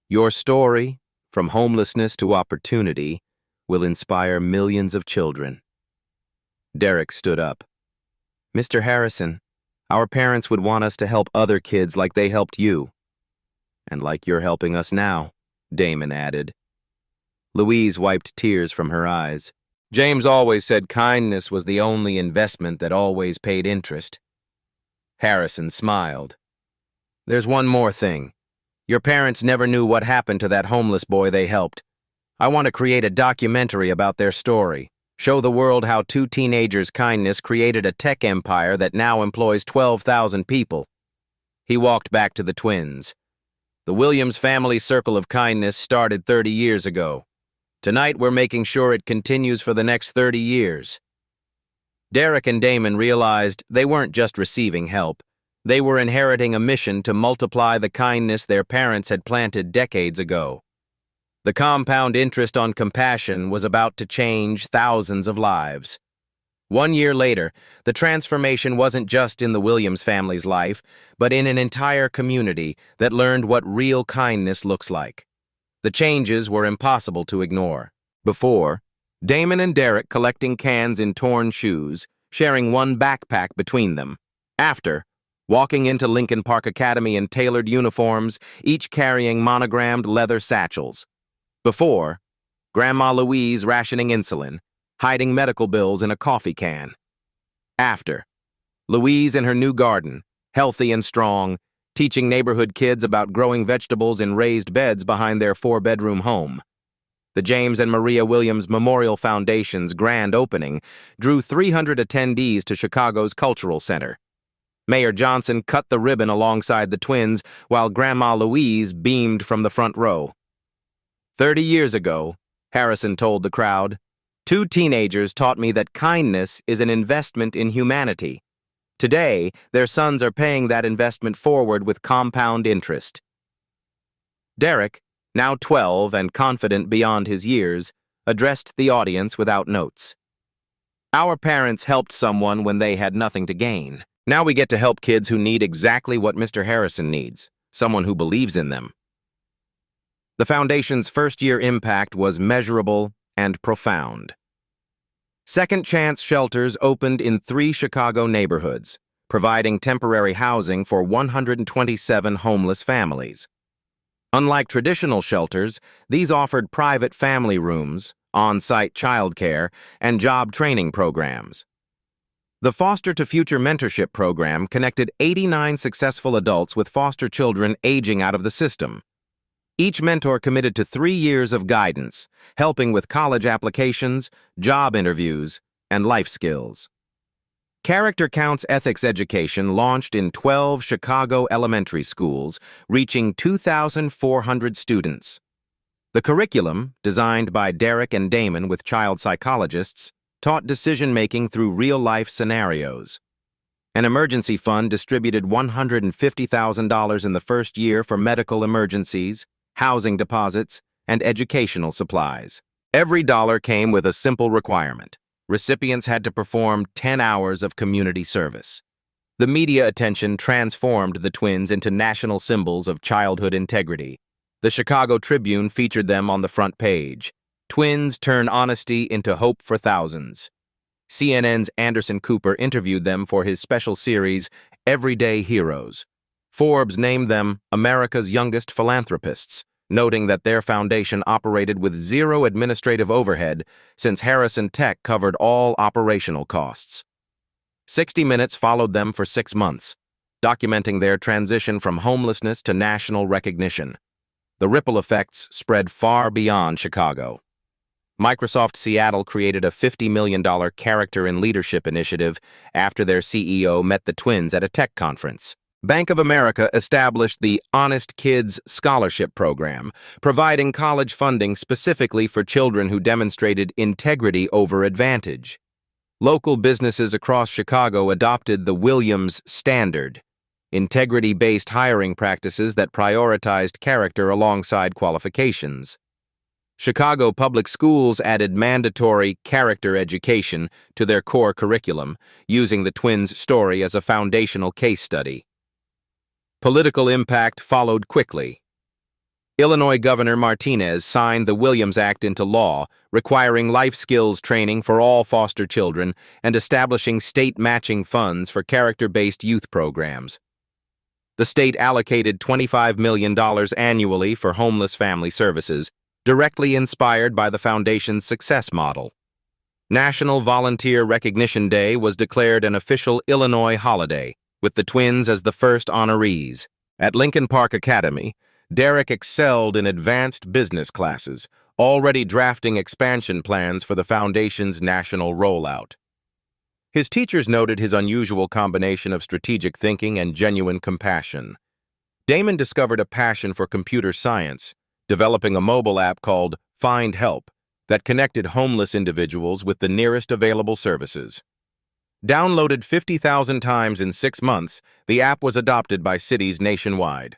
Your story, from homelessness to opportunity, will inspire millions of children. Derek stood up. Mr. Harrison, our parents would want us to help other kids like they helped you. And like you're helping us now, Damon added. Louise wiped tears from her eyes. James always said kindness was the only investment that always paid interest. Harrison smiled. There's one more thing. Your parents never knew what happened to that homeless boy they helped. I want to create a documentary about their story. Show the world how 2 teenagers' kindness created a tech empire that now employs 12,000 people. He walked back to the twins. The Williams family circle of kindness started 30 years ago. Tonight we're making sure it continues for the next 30 years. Derek and Damon realized they weren't just receiving help. They were inheriting a mission to multiply the kindness their parents had planted decades ago. The compound interest on compassion was about to change thousands of lives. 1 year later, the transformation wasn't just in the Williams family's life, but in an entire community that learned what real kindness looks like. The changes were impossible to ignore. Before, Damon and Derek collecting cans in torn shoes, sharing one backpack between them. After, walking into Lincoln Park Academy in tailored uniforms, each carrying monogrammed leather satchels. Before, Grandma Louise rationing insulin, hiding medical bills in a coffee can. After, Louise in her new garden, healthy and strong, teaching neighborhood kids about growing vegetables in raised beds behind their 4-bedroom home. The James and Maria Williams Memorial Foundation's grand opening drew 300 attendees to Chicago's Cultural Center. Mayor Johnson cut the ribbon alongside the twins while Grandma Louise beamed from the front row. 30 years ago, Harrison told the crowd, 2 teenagers taught me that kindness is an investment in humanity. Today, their sons are paying that investment forward with compound interest. Derek, now 12 and confident beyond his years, addressed the audience without notes. Our parents helped someone when they had nothing to gain. Now we get to help kids who need exactly what Mr. Harrison needs, someone who believes in them. The Foundation's first-year impact was measurable and profound. Second Chance shelters opened in 3 Chicago neighborhoods, providing temporary housing for 127 homeless families. Unlike traditional shelters, these offered private family rooms, on-site childcare, and job training programs. The Foster to Future Mentorship Program connected 89 successful adults with foster children aging out of the system. Each mentor committed to 3 years of guidance, helping with college applications, job interviews, and life skills. Character Counts Ethics Education launched in 12 Chicago elementary schools, reaching 2,400 students. The curriculum, designed by Derek and Damon with child psychologists, taught decision-making through real-life scenarios. An emergency fund distributed $150,000 in the first year for medical emergencies, housing deposits, and educational supplies. Every dollar came with a simple requirement. Recipients had to perform 10 hours of community service. The media attention transformed the twins into national symbols of childhood integrity. The Chicago Tribune featured them on the front page. Twins turn honesty into hope for thousands. CNN's Anderson Cooper interviewed them for his special series, Everyday Heroes. Forbes named them America's youngest philanthropists, noting that their foundation operated with zero administrative overhead since Harrison Tech covered all operational costs. 60 Minutes followed them for 6 months, documenting their transition from homelessness to national recognition. The ripple effects spread far beyond Chicago. Microsoft Seattle created a $50 million character and leadership initiative after their CEO met the twins at a tech conference. Bank of America established the Honest Kids Scholarship Program, providing college funding specifically for children who demonstrated integrity over advantage. Local businesses across Chicago adopted the Williams Standard, integrity-based hiring practices that prioritized character alongside qualifications. Chicago public schools added mandatory character education to their core curriculum, using the twins' story as a foundational case study. Political impact followed quickly. Illinois Governor Martinez signed the Williams Act into law, requiring life skills training for all foster children and establishing state matching funds for character-based youth programs. The state allocated $25 million annually for homeless family services, directly inspired by the Foundation's success model. National Volunteer Recognition Day was declared an official Illinois holiday, with the twins as the first honorees. At Lincoln Park Academy, Derek excelled in advanced business classes, already drafting expansion plans for the Foundation's national rollout. His teachers noted his unusual combination of strategic thinking and genuine compassion. Damon discovered a passion for computer science, developing a mobile app called Find Help that connected homeless individuals with the nearest available services. Downloaded 50,000 times in 6 months, the app was adopted by cities nationwide.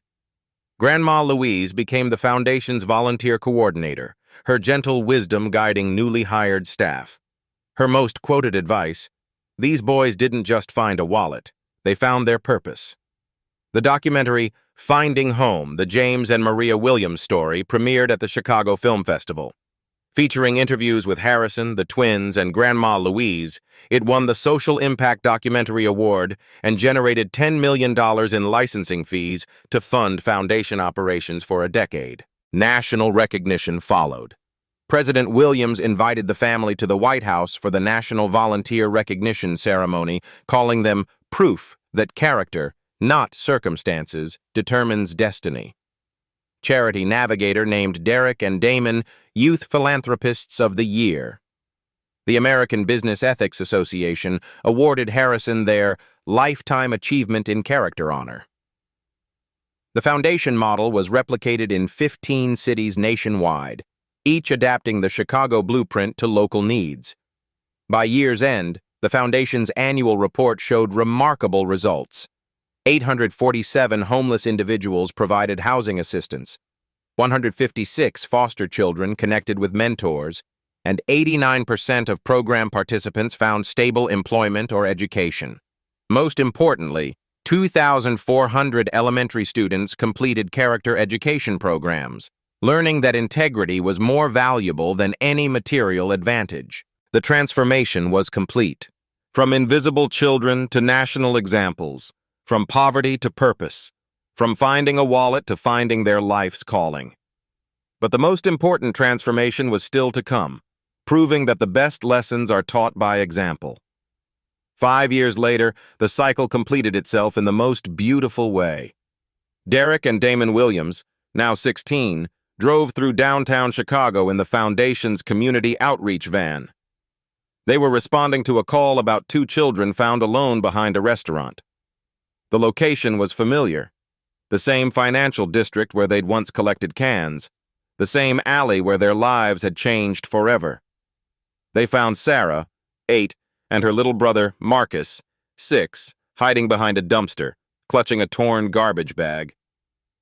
Grandma Louise became the Foundation's volunteer coordinator, her gentle wisdom guiding newly hired staff. Her most quoted advice, These boys didn't just find a wallet. They found their purpose. The documentary Finding Home, the James and Maria Williams story, premiered at the Chicago Film Festival. Featuring interviews with Harrison, the twins, and Grandma Louise, it won the Social Impact Documentary Award and generated $10 million in licensing fees to fund foundation operations for a decade. National recognition followed. President Williams invited the family to the White House for the National Volunteer Recognition Ceremony, calling them proof that character, not circumstances, determines destiny. Charity Navigator named Derek and Damon Youth Philanthropists of the Year. The American Business Ethics Association awarded Harrison their Lifetime Achievement in Character honor. The foundation model was replicated in 15 cities nationwide, each adapting the Chicago blueprint to local needs. By year's end, the foundation's annual report showed remarkable results. 847 homeless individuals provided housing assistance, 156 foster children connected with mentors, and 89% of program participants found stable employment or education. Most importantly, 2,400 elementary students completed character education programs, learning that integrity was more valuable than any material advantage. The transformation was complete. From invisible children to national examples, from poverty to purpose, from finding a wallet to finding their life's calling. But the most important transformation was still to come, proving that the best lessons are taught by example. 5 years later, the cycle completed itself in the most beautiful way. Derek and Damon Williams, now 16, drove through downtown Chicago in the Foundation's community outreach van. They were responding to a call about 2 children found alone behind a restaurant. The location was familiar. The same financial district where they'd once collected cans. The same alley where their lives had changed forever. They found Sarah, 8, and her little brother, Marcus, 6, hiding behind a dumpster, clutching a torn garbage bag.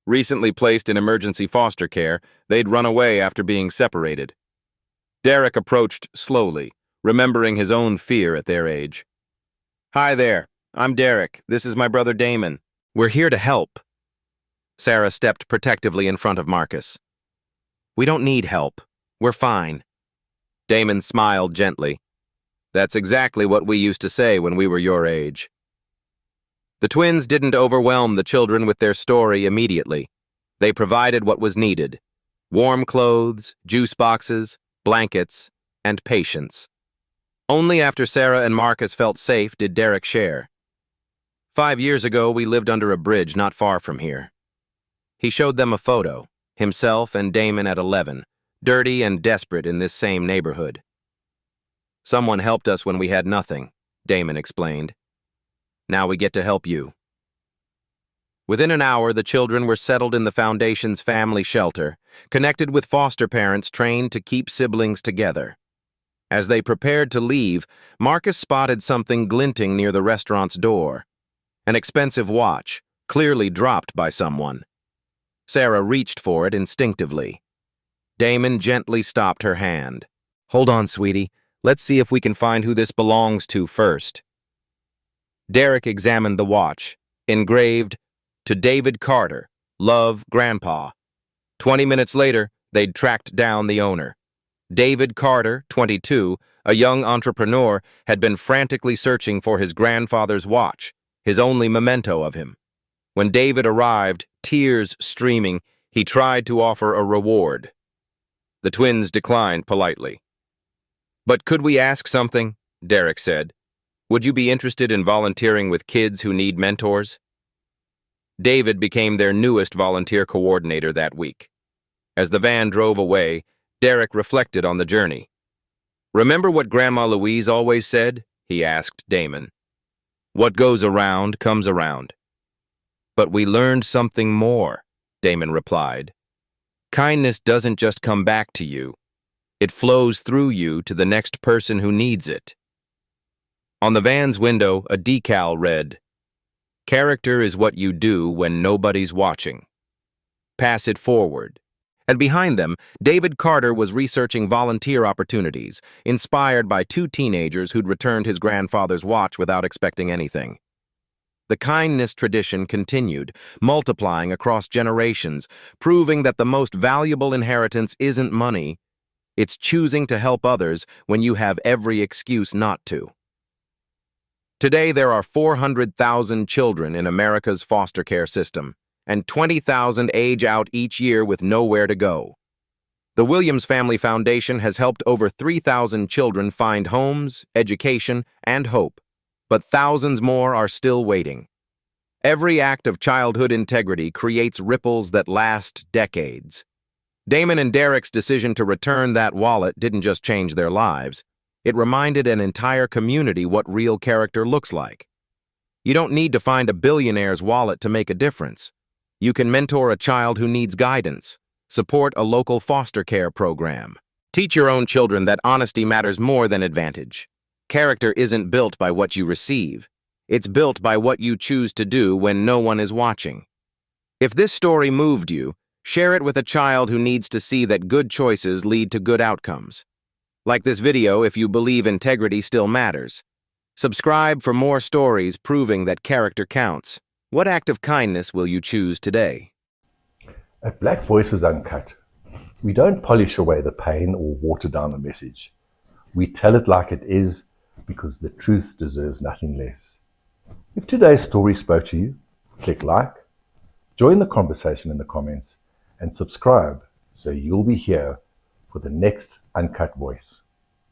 Recently placed in emergency foster care, they'd run away after being separated. Derek approached slowly, remembering his own fear at their age. "Hi there. I'm Derek. This is my brother Damon. We're here to help." Sarah stepped protectively in front of Marcus. "We don't need help. We're fine." Damon smiled gently. "That's exactly what we used to say when we were your age." The twins didn't overwhelm the children with their story immediately. They provided what was needed: warm clothes, juice boxes, blankets, and patience. Only after Sarah and Marcus felt safe did Derek share. "5 years ago, we lived under a bridge not far from here." He showed them a photo, himself and Damon at 11, dirty and desperate in this same neighborhood. "Someone helped us when we had nothing," Damon explained. "Now we get to help you." Within an hour, the children were settled in the Foundation's family shelter, connected with foster parents trained to keep siblings together. As they prepared to leave, Marcus spotted something glinting near the restaurant's door. An expensive watch, clearly dropped by someone. Sarah reached for it instinctively. Damon gently stopped her hand. "Hold on, sweetie. Let's see if we can find who this belongs to first." Derek examined the watch, engraved, "To David Carter, love, Grandpa." 20 minutes later, they'd tracked down the owner. David Carter, 22, a young entrepreneur, had been frantically searching for his grandfather's watch, his only memento of him. When David arrived, tears streaming, he tried to offer a reward. The twins declined politely. "But could we ask something?" Derek said. "Would you be interested in volunteering with kids who need mentors?" David became their newest volunteer coordinator that week. As the van drove away, Derek reflected on the journey. "Remember what Grandma Louise always said?" he asked Damon. "What goes around comes around." "But we learned something more," Damon replied. "Kindness doesn't just come back to you. It flows through you to the next person who needs it." On the van's window, a decal read, "Character is what you do when nobody's watching. Pass it forward." And behind them, David Carter was researching volunteer opportunities, inspired by two teenagers who'd returned his grandfather's watch without expecting anything. The kindness tradition continued, multiplying across generations, proving that the most valuable inheritance isn't money, it's choosing to help others when you have every excuse not to. Today, there are 400,000 children in America's foster care system, and 20,000 age out each year with nowhere to go. The Williams Family Foundation has helped over 3,000 children find homes, education, and hope, but thousands more are still waiting. Every act of childhood integrity creates ripples that last decades. Damon and Derek's decision to return that wallet didn't just change their lives. It reminded an entire community what real character looks like. You don't need to find a billionaire's wallet to make a difference. You can mentor a child who needs guidance, support a local foster care program. Teach your own children that honesty matters more than advantage. Character isn't built by what you receive. It's built by what you choose to do when no one is watching. If this story moved you, share it with a child who needs to see that good choices lead to good outcomes. Like this video if you believe integrity still matters. Subscribe for more stories proving that character counts. What act of kindness will you choose today? At Black Voices Uncut, we don't polish away the pain or water down the message. We tell it like it is because the truth deserves nothing less. If today's story spoke to you, click like, join the conversation in the comments, and subscribe so you'll be here for the next Uncut Voice.